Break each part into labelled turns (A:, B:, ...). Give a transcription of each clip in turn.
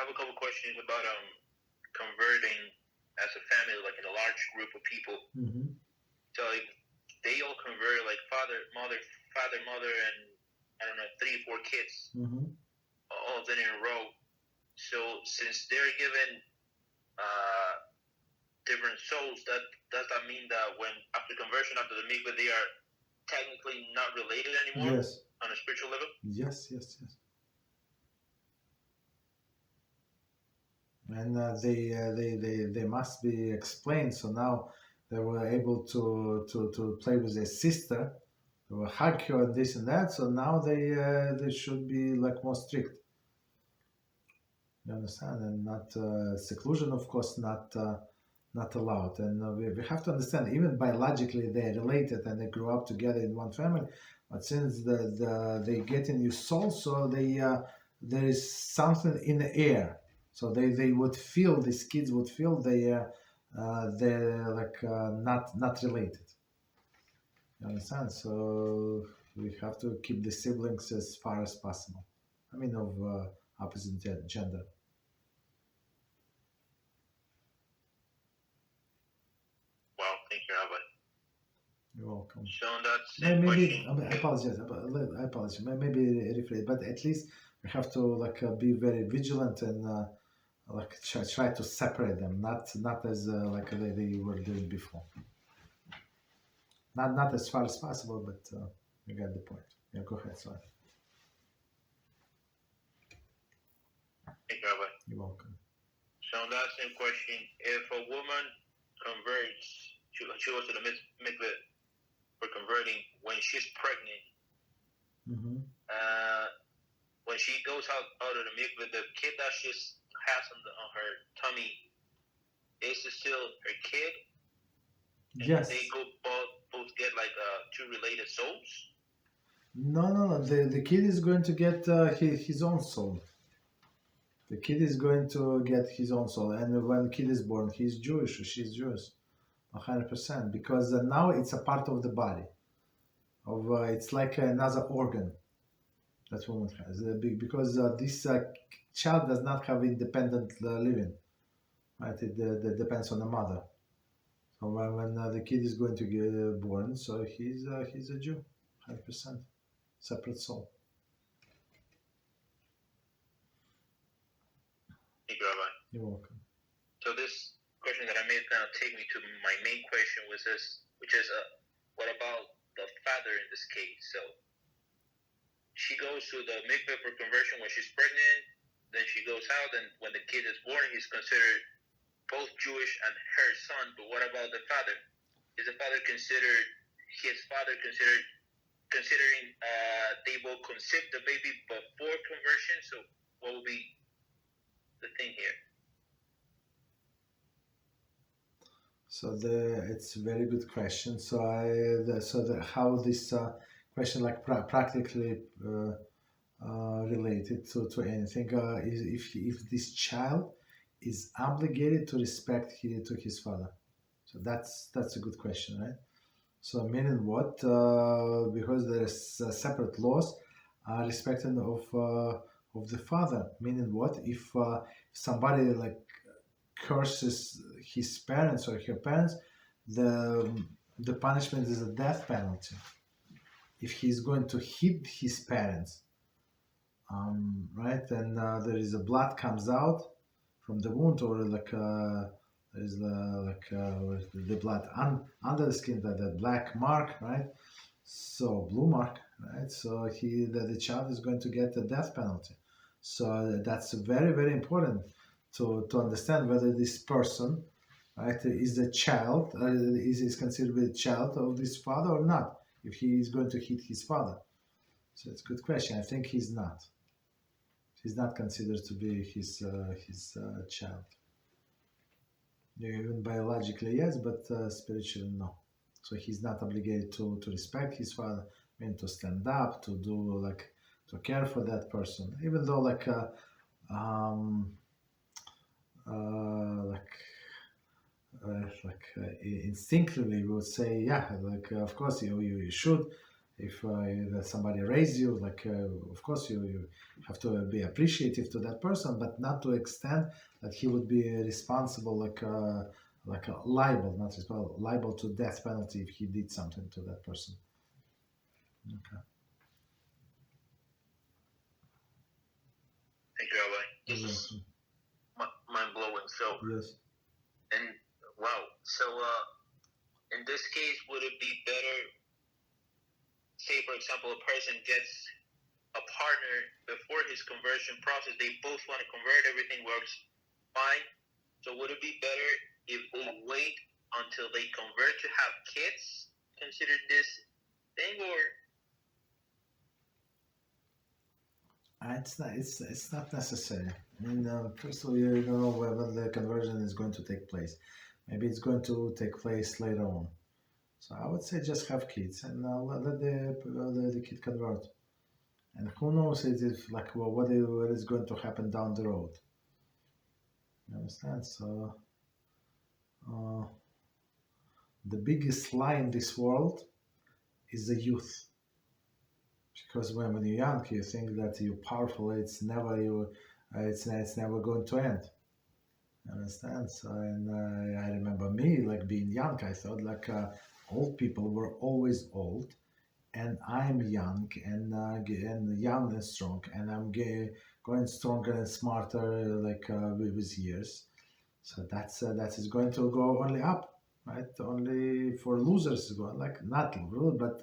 A: have a couple questions about converting as a family, like in a large group of people.
B: Mm-hmm.
A: So like, they all convert, like father, mother, and I don't know, 3, 4 kids,
B: Mm-hmm.
A: all of them in a row. So since they're given different souls, does that mean that when after conversion, after the mikveh, they are technically not related anymore?
B: Yes.
A: On a spiritual level?
B: Yes. And they must be explained. So now they were able to play with their sister. They were hug her and this and that. So now they should be like more strict. You understand? And not seclusion, of course, not allowed. And we have to understand, even biologically, they're related and they grew up together in one family. But since they get a new soul, so there is something in the air. So they would feel, these kids would feel they're like not related. You understand? So we have to keep the siblings as far as possible. I mean, of opposite gender.
A: Wow, thank you, Rabbi.
B: You're welcome.
A: So on that same question,
B: I apologize. I apologize. Maybe rephrase, but at least we have to like be very vigilant and like try to separate them, not as like they were doing before. Not as far as possible, but you get the point. Yeah, go ahead. Sorry.
A: thank you, Rabbi.
B: You're welcome.
A: So on that same question, if a woman converts, she goes to the mikveh for converting when she's pregnant.
B: Mm-hmm.
A: When she goes out of the mikveh, the kid that she has on her tummy is still her kid. And
B: Yes.
A: they go both get like 2 related souls.
B: No. The kid is going to get his own soul. The kid is going to get his own soul, and when the kid is born, he's Jewish or she's Jewish, 100%. Because now it's a part of the body. It's like another organ that woman has. Because this child does not have independent living, right? It depends on the mother. So when the kid is going to get born, so he's a Jew, 100%, separate soul.
A: Thank you, Rabbi.
B: You're welcome.
A: So this question that I made kind of take me to my main question, which is what about the father in this case? So she goes to the mikveh for conversion when she's pregnant, then she goes out, and when the kid is born, he's considered both Jewish and her son. But what about the father? Is the father considered considering they will conceive the baby before conversion? So what will be the thing here?
B: So it's a very good question. So how this question like practically related to anything is if this child is obligated to respect to his father. So that's a good question, right? So meaning what? Because there is separate laws respecting of the father. Meaning what? If somebody like curses his parents or her parents, the punishment is a death penalty. If he's going to hit his parents, right, and there is a blood comes out from the wound, or like there is the blood under the skin, the black mark, right? So blue mark, right? So the child is going to get a death penalty. So that's very, very important to understand whether this person, right, is a child, is considered a child of this father or not, if he is going to hit his father. So it's a good question. I think he's not. He's not considered to be his child. Even biologically, yes, but spiritually, no. So he's not obligated to respect his father, I mean, to stand up, to do like, to care for that person, even though like instinctively we would say, yeah, like of course you should, if that somebody raised you, like of course you have to be appreciative to that person, but not to extent that he would be responsible, like a liable, not responsible, liable to death penalty if he did something to that person. Okay.
A: Thank you, Rabbi. This is mind blowing. So,
B: yes.
A: And wow. So, in this case, would it be better? Say, for example, a person gets a partner before his conversion process. They both want to convert. Everything works fine. So, would it be better if they wait until they convert to have kids? Consider this thing, or
B: it's not necessary. I mean, first of all, you don't know whether the conversion is going to take place. Maybe it's going to take place later on. So I would say just have kids and let the kid convert. And who knows if like what is going to happen down the road. You understand? So the biggest lie in this world is the youth. Because when you're young, you think that you're powerful. It's never it's never going to end. You understand? So, and I remember me like being young. I thought like old people were always old, and I'm young and young and strong, and I'm going stronger and smarter like with years. So that is going to go only up, right? Only for losers is going like not rude, but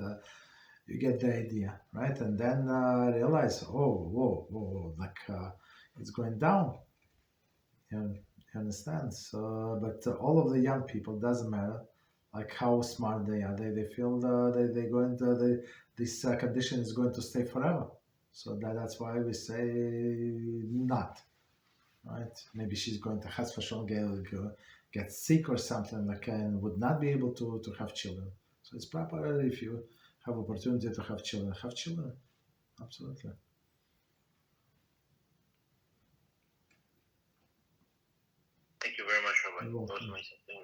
B: you get the idea, right? And then realize, oh, whoa, like it's going down. You understand? So, but all of the young people doesn't matter, like how smart they are. They feel they going to this condition is going to stay forever. So that's why we say not, right? Maybe she's going to has for get sick or something like and would not be able to have children. So it's proper if you have opportunity to have children. Have children, absolutely.
A: thank you very much, Rabbi.
B: You're
A: That was
B: welcome.
A: amazing.